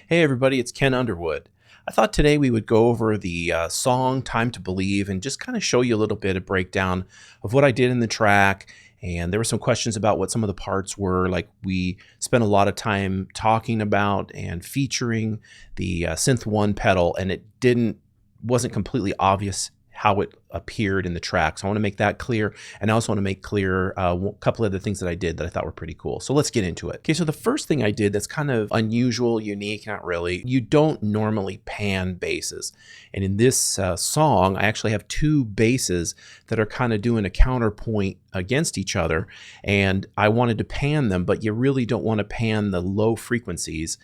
Hey everybody, it's Ken Underwood. I thought today we would go over the song Time to Believe and just kind of show you a little bit of breakdown of what I did in the track. And there were some questions about what some of the parts were. Like, we spent a lot of time talking about and featuring the Synth-1 pedal, and wasn't completely obvious how it appeared in the track. So I want to make that clear. And I also want to make clear a couple of the things that I did that I thought were pretty cool. So let's get into it. Okay, so the first thing I did that's kind of unusual, unique, not really, you don't normally pan basses. And in this song, I actually have two basses that are kind of doing a counterpoint against each other. And I wanted to pan them, but you really don't want to pan the low frequencies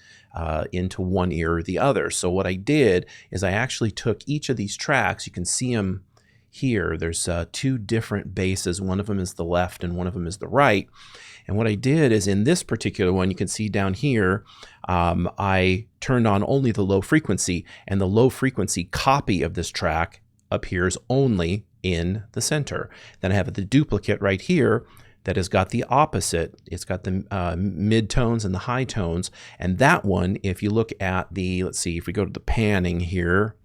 into one ear or the other. So what I did is I actually took each of these tracks. You can see them here. There's two different basses. One of them is the left and one of them is the right. And what I did is, in this particular one, you can see down here, I turned on only the low frequency, and the low frequency copy of this track appears only in the center. Then I have the duplicate right here that has got the opposite. It's got the mid-tones and the high tones. And that one, if you look at the, let's see, if we go to the panning here,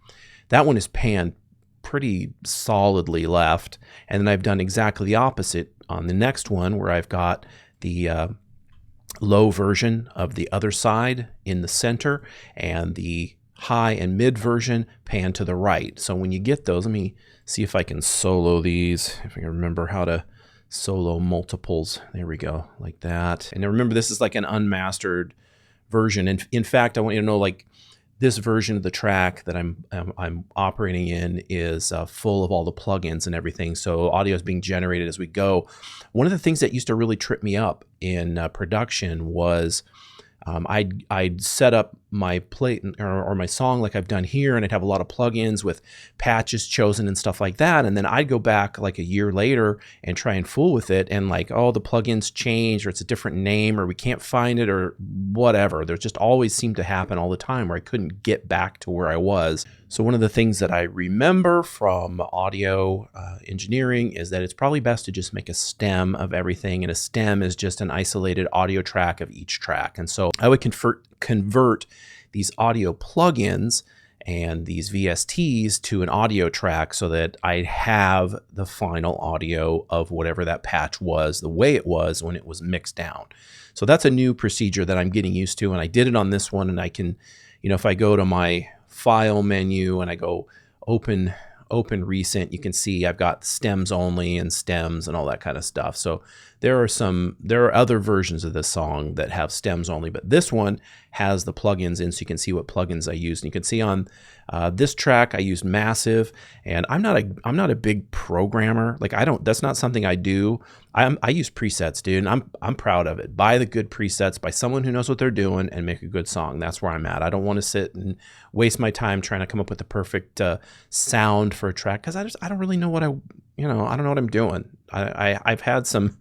that one is panned pretty solidly left. And then I've done exactly the opposite on the next one, where I've got the low version of the other side in the center and the high and mid version panned to the right. So when you get those, let me see if I can solo these, if I can remember how to solo multiples. There we go, like that. And now remember, this is like an unmastered version. And in fact, I want you to know, like, this version of the track that I'm operating in is full of all the plugins and everything. So audio is being generated as we go. One of the things that used to really trip me up in production was I'd set up my plate or my song like I've done here, and I'd have a lot of plugins with patches chosen and stuff like that. And then I'd go back like a year later and try and fool with it, and like, oh, the plugins changed, or it's a different name, or we can't find it, or whatever. There just always seemed to happen all the time where I couldn't get back to where I was. So one of the things that I remember from audio engineering is that it's probably best to just make a stem of everything, and a stem is just an isolated audio track of each track. And so I would convert these audio plugins and these VSTs to an audio track so that I have the final audio of whatever that patch was, the way it was when it was mixed down. So that's a new procedure that I'm getting used to, and I did it on this one. And I can, if I go to my file menu and I go open recent, you can see I've got stems only and stems and all that kind of stuff. So there are other versions of this song that have stems only, but this one has the plugins in, so you can see what plugins I used. And you can see on this track I used Massive, and I'm not a big programmer. Like, that's not something I do. I use presets, dude, and I'm proud of it. Buy the good presets by someone who knows what they're doing and make a good song. That's where I'm at. I don't want to sit and waste my time trying to come up with the perfect sound for a track, because I don't really know what I don't know what I'm doing. I've had some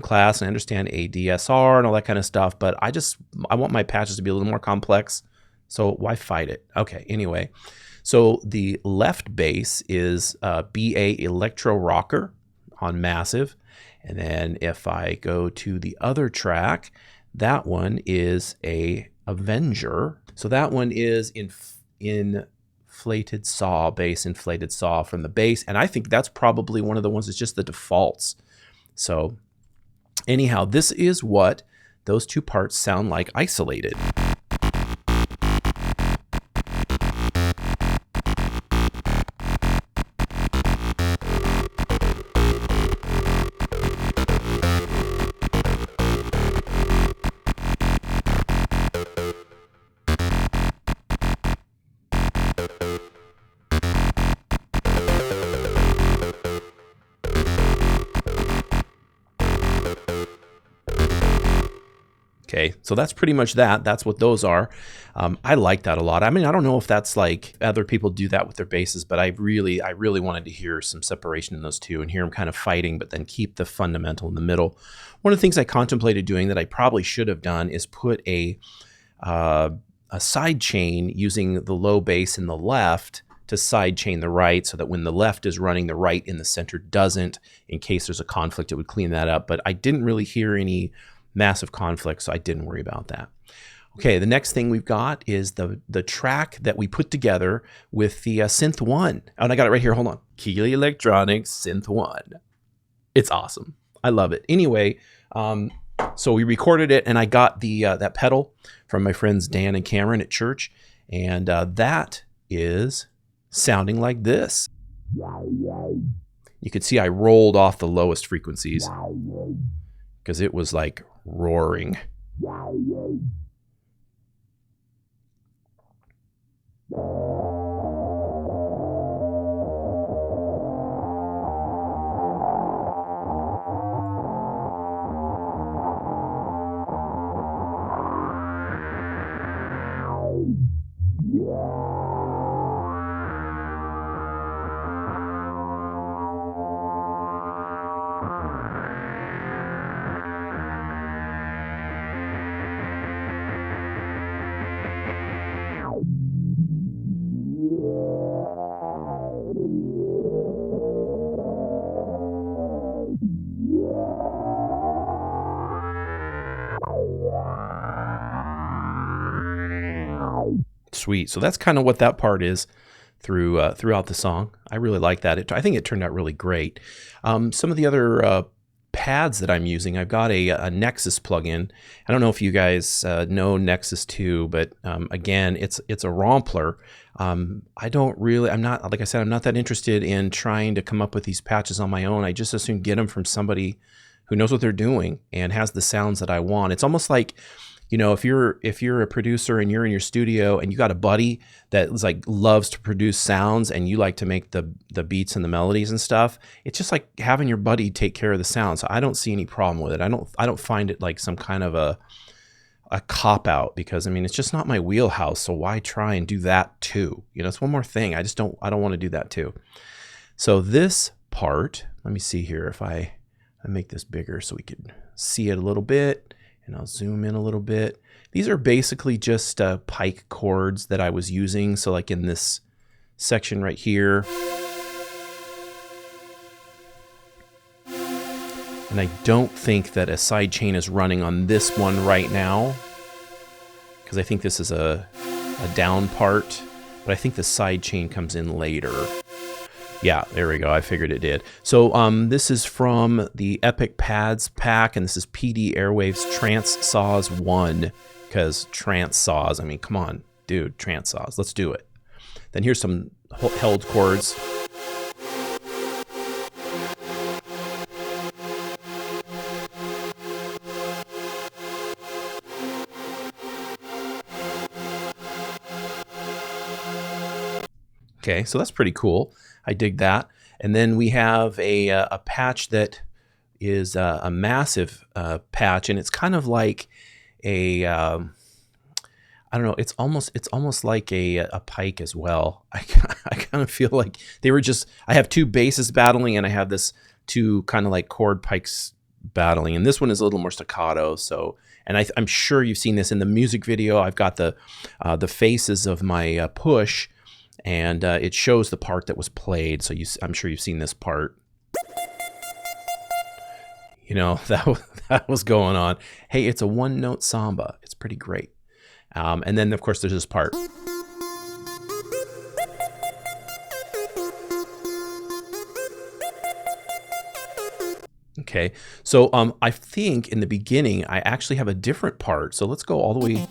class and I understand ADSR and all that kind of stuff, but I want my patches to be a little more complex. So why fight it? Okay, anyway. So the left bass is BA Electro Rocker on Massive. And then if I go to the other track, that one is a Avenger. So that one is inflated saw, bass inflated saw from the bass. And I think that's probably one of the ones that's just the defaults. So anyhow, this is what those two parts sound like isolated. Okay, so that's pretty much that. That's what those are. I like that a lot. I mean, I don't know if that's like other people do that with their basses, but I really wanted to hear some separation in those two and hear them kind of fighting, but then keep the fundamental in the middle. One of the things I contemplated doing that I probably should have done is put a side chain using the low bass in the left to side chain the right, so that when the left is running, the right in the center doesn't. In case there's a conflict, it would clean that up. But I didn't really hear any massive conflict, so I didn't worry about that. Okay, the next thing we've got is the track that we put together with the Synth-1. Oh, and I got it right here. Hold on. Keeley Electronics Synth-1. It's awesome. I love it. Anyway, so we recorded it, and I got the that pedal from my friends Dan and Cameron at church, and that is sounding like this. You can see I rolled off the lowest frequencies because it was like roaring. Sweet. So that's kind of what that part is throughout the song. I really like that. I think it turned out really great. Some of the other pads that I'm using, I've got a Nexus plugin. I don't know if you guys know Nexus 2, but again, it's a Rompler. I'm not, like I said, I'm not that interested in trying to come up with these patches on my own. I just assume get them from somebody who knows what they're doing and has the sounds that I want. It's almost like, you know, if you're a producer and you're in your studio and you got a buddy that is like loves to produce sounds and you like to make the beats and the melodies and stuff, it's just like having your buddy take care of the sound. So I don't see any problem with it. I don't find it like some kind of a cop out, because I mean, it's just not my wheelhouse. So why try and do that too? You know, it's one more thing. I don't want to do that too. So this part, let me see here if I make this bigger so we can see it a little bit. And I'll zoom in a little bit. These are basically just pike chords that I was using. So like in this section right here. And I don't think that a side chain is running on this one right now, because I think this is a down part, but I think the side chain comes in later. Yeah, there we go. I figured it did. So this is from the Epic Pads pack, and this is PD Airwaves Trance Saws 1, because trance saws, I mean, come on, dude, trance saws. Let's do it. Then here's some held chords. Okay, so that's pretty cool. I dig that. And then we have a patch that is a massive patch, and it's kind of like a I don't know. It's almost like a pike as well. I kind of feel like they were just. I have two basses battling, and I have this two kind of like chord pikes battling, and this one is a little more staccato. So, and I'm sure you've seen this in the music video. I've got the faces of my push. And it shows the part that was played, so I'm sure you've seen this part. You know, that was going on. Hey, it's a one-note samba. It's pretty great. And then, of course, there's this part. Okay, so I think in the beginning, I actually have a different part. So let's go all the way.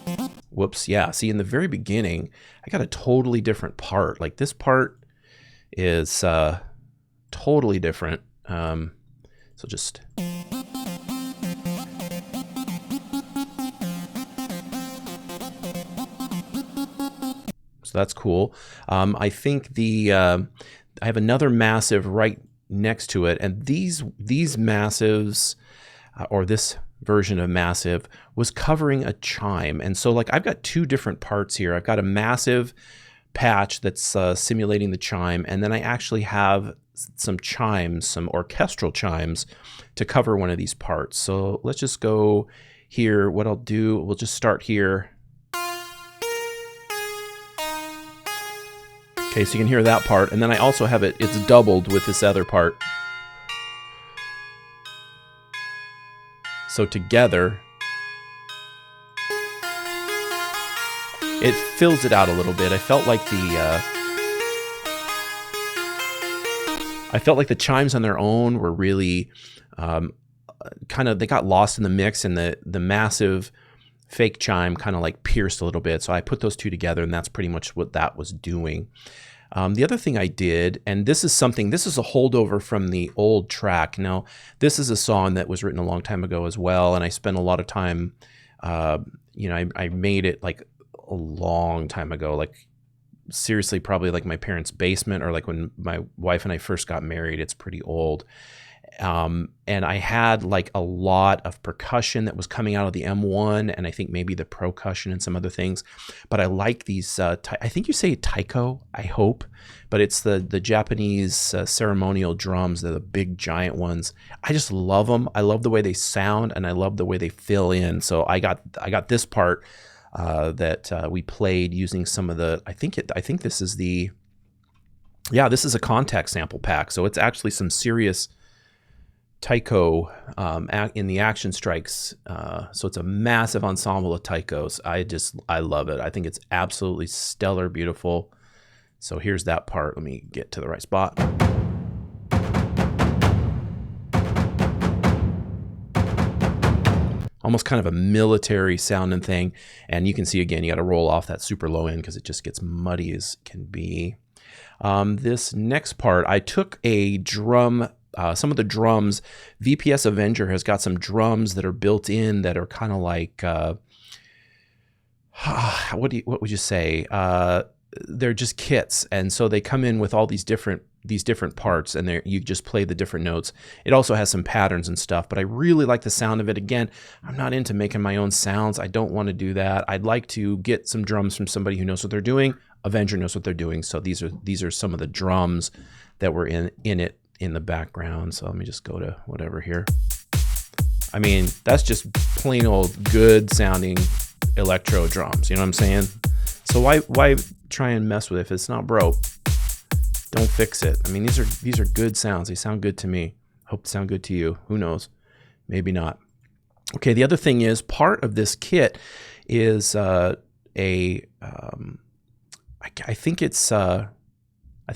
Whoops, yeah. See, in the very beginning, I got a totally different part. Like this part is totally different. So just... So that's cool. I think I have another massive right next to it, and these massives, or this version of massive, was covering a chime. And so like I've got two different parts here. I've got a massive patch that's simulating the chime, and then I actually have some chimes, some orchestral chimes to cover one of these parts. So let's just go here. What I'll do, we'll just start here. Okay, so you can hear that part, and then I also have it's doubled with this other part. So together, it fills it out a little bit. I felt like the chimes on their own were really they got lost in the mix, and the massive fake chime kind of like pierced a little bit. So I put those two together, and that's pretty much what that was doing. The other thing I did, and this is a holdover from the old track. Now, this is a song that was written a long time ago as well, and I spent a lot of time, I made it like a long time ago, like seriously, probably like my parents' basement, or like when my wife and I first got married. It's pretty old. And I had like a lot of percussion that was coming out of the M1, and I think maybe the percussion and some other things. But I like these, I think you say taiko, I hope, but it's the Japanese ceremonial drums. They're the big giant ones. I just love them. I love the way they sound, and I love the way they fill in. So I got this part that we played using some of the, I think this is this is a contact sample pack. So it's actually some serious taiko in the action strikes. So it's a massive ensemble of taikos. I love it. I think it's absolutely stellar, beautiful. So here's that part. Let me get to the right spot. Almost kind of a military sounding thing. And you can see, again, you got to roll off that super low end because it just gets muddy as can be. This next part, I took a drum, some of the drums. VPS Avenger has got some drums that are built in that are kind of like, what would you say? They're just kits, and so they come in with all these different parts, and you just play the different notes. It also has some patterns and stuff, but I really like the sound of it. Again, I'm not into making my own sounds. I don't want to do that. I'd like to get some drums from somebody who knows what they're doing. Avenger knows what they're doing. So these are some of the drums that were in it in the background. So let me just go to whatever here. I mean, that's just plain old good sounding electro drums. You know what I'm saying? So why try and mess with it if it's not broke? Don't fix it. I mean, these are good sounds. They sound good to me. Hope they sound good to you. Who knows? Maybe not. Okay. The other thing is, part of this kit is I think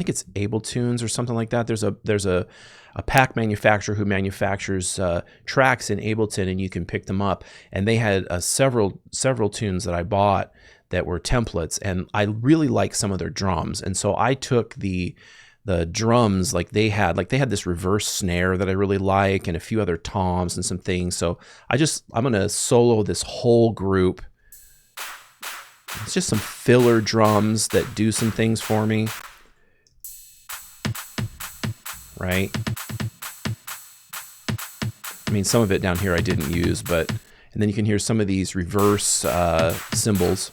it's Abletunes or something like that. There's a pack manufacturer who manufactures tracks in Ableton, and you can pick them up. And they had several tunes that I bought that were templates, and I really like some of their drums. And so I took the drums, like they had this reverse snare that I really like, and a few other toms and some things. So I'm gonna solo this whole group. It's just some filler drums that do some things for me, right? I mean, some of it down here I didn't use, and then you can hear some of these reverse cymbals,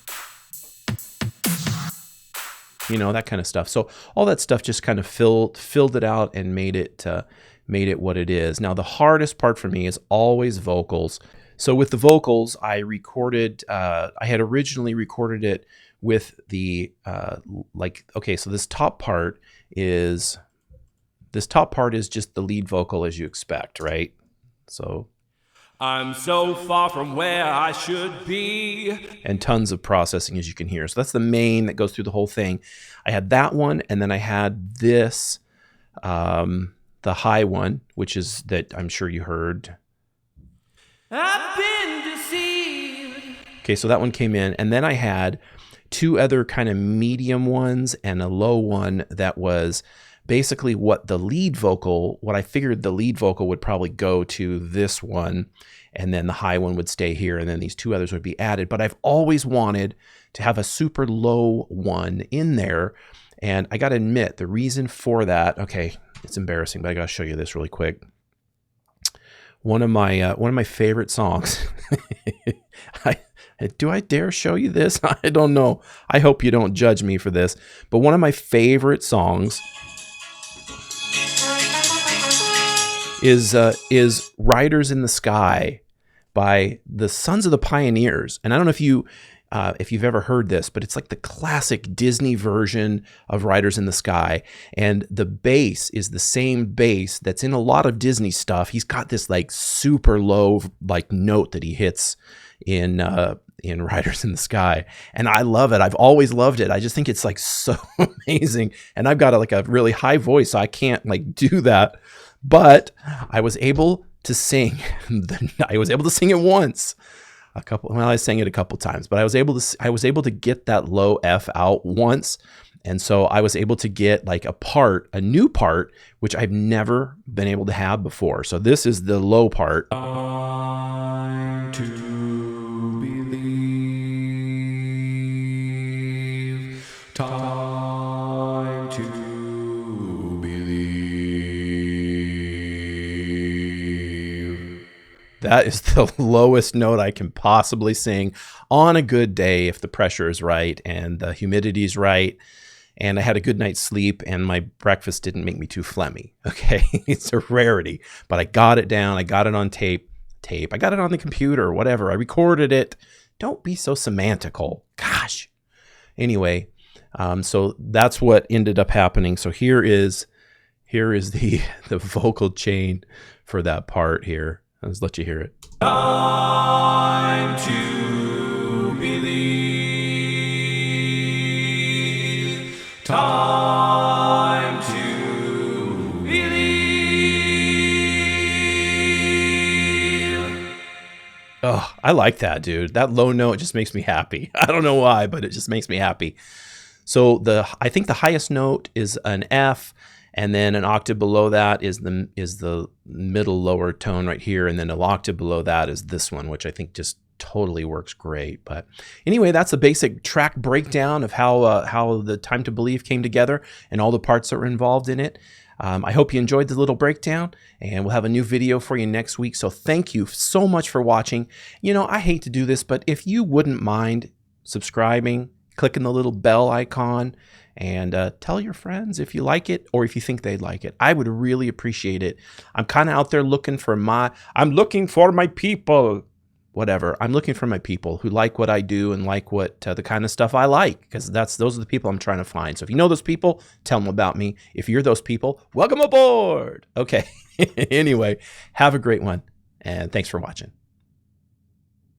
that kind of stuff. So all that stuff just kind of filled it out and made it what it is. Now, the hardest part for me is always vocals. So with the vocals, I had originally recorded it with the, so this top part is just the lead vocal as you expect, right? So I'm so far from where I should be. And tons of processing, as you can hear. So that's the main that goes through the whole thing. I had that one, and then I had this, the high one, which is that I'm sure you heard. I've been deceived. Okay, so that one came in, and then I had two other kind of medium ones and a low one that was basically what I figured the lead vocal would probably go to this one, and then the high one would stay here, and then these two others would be added. But I've always wanted to have a super low one in there, and I got to admit, the reason for that, okay, it's embarrassing, but I got to show you this really quick. One of my favorite songs. Do I dare show you this? I don't know. I hope you don't judge me for this, but one of my favorite songs is Riders in the Sky by the Sons of the Pioneers. And I don't know if you've ever heard this, but it's like the classic Disney version of Riders in the Sky. And the bass is the same bass that's in a lot of Disney stuff. He's got this like super low like note that he hits in Riders in the Sky, and I love it. I've always loved it. I just think it's like so amazing, and I've got like a really high voice, so I can't like do that. But I was able to sing. I was able to sing it once. I sang it a couple times, but I was able to get that low F out once. And so I was able to get like a new part, which I've never been able to have before. So this is the low part. Time to believe. Time to believe. That is the lowest note I can possibly sing on a good day if the pressure is right and the humidity is right. And I had a good night's sleep, and my breakfast didn't make me too phlegmy. Okay, it's a rarity, but I got it down. I got it on tape. I got it on the computer, whatever. I recorded it. Don't be so semantical. Gosh. Anyway, so that's what ended up happening. So here is the vocal chain for that part here. Let's let you hear it. Time to believe. Time to believe. Oh, I like that, dude. That low note just makes me happy. I don't know why, but it just makes me happy. So I think the highest note is an F, and then an octave below that is the middle lower tone right here, and then an octave below that is this one, which I think just totally works great. But anyway, that's a basic track breakdown of how the Time to Believe came together and all the parts that were involved in it. I hope you enjoyed the little breakdown, and we'll have a new video for you next week. So thank you so much for watching. You know, I hate to do this, but if you wouldn't mind subscribing, clicking the little bell icon, and tell your friends if you like it or if you think they'd like it. I would really appreciate it. I'm kind of out there looking for my people. Whatever. I'm looking for my people who like what I do and like what the kind of stuff I like, because those are the people I'm trying to find. So if you know those people, tell them about me. If you're those people, welcome aboard. Okay. Anyway, have a great one, and thanks for watching.